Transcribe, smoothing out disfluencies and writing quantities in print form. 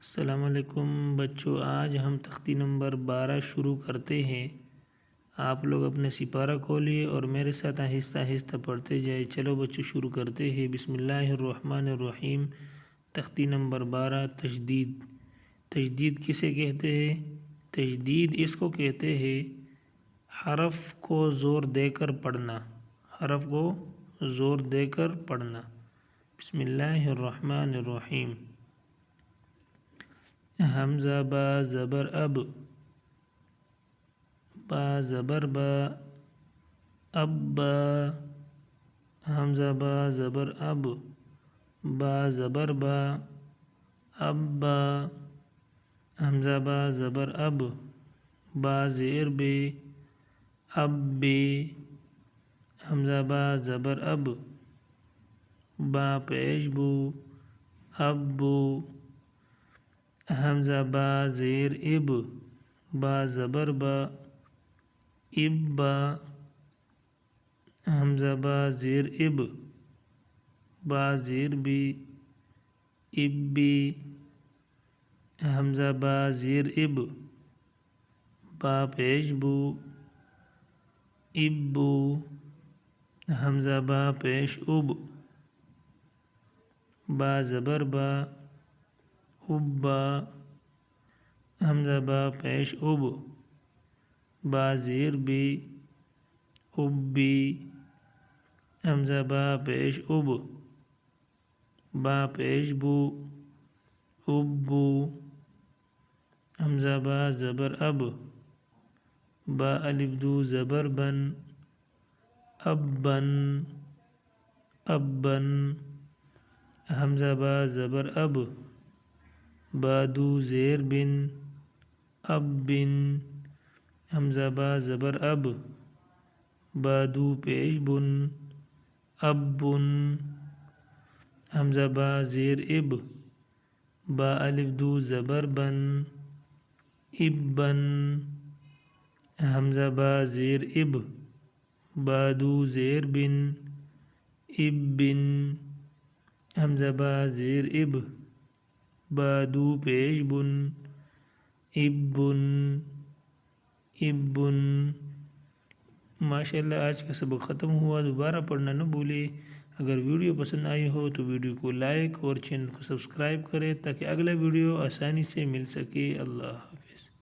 السلام علیکم بچوں، آج ہم تختی نمبر 12 شروع کرتے ہیں۔ آپ لوگ اپنے سپارہ کھولیے اور میرے ساتھ آہستہ آہستہ پڑھتے جائے۔ چلو بچوں شروع کرتے ہیں۔ بسم اللہ الرحمن الرحیم۔ تختی نمبر 12 تجدید۔ تجدید کسے کہتے ہیں؟ تجدید اس کو کہتے ہیں حرف کو زور دے کر پڑھنا، حرف کو زور دے کر پڑھنا۔ بسم اللہ الرحمن الرحیم۔ حمزہ با زبر اب، با زبر با، اب با، حمزہ با زبر اب، با زبر با، اب با، حمزہ با زبر اب، با زیر بے، اب بے، حمزہ با زبر اب، با پیش بو، اب بو، حمزہ با زیر اب، با زبر با، اب با، حمزہ با زیر اب، با زیر بی، اب بی، حمزہ با زیر اب، با پیش بو، اب بو، حمزہ با پیش اب، با زبر با، اب با، حمزہ با پیش اب، با زیر بی، اب بی، حمزہ با پیش اب، با پیش بو، اب بو، حمزہ با زبر اب، با الف دو زبر بن، اب بن، اب بن، حمزہ با زبر اب، با دو زیر بن، اب بن، حمزہ با زبر اب، با دو پیش بن، اب بن، حمزہ با زیر اب، با الف دو زبر بن، اب بن، حمزہ با زیر اب، با دو زیر بن، اب بن، حمزہ با زیر اب، با دو پیش بن، اب بن، اب بن۔ ماشاءاللہ آج کا سبق ختم ہوا۔ دوبارہ پڑھنا نہ بھولے۔ اگر ویڈیو پسند آئی ہو تو ویڈیو کو لائک اور چینل کو سبسکرائب کریں تاکہ اگلا ویڈیو آسانی سے مل سکے۔ اللہ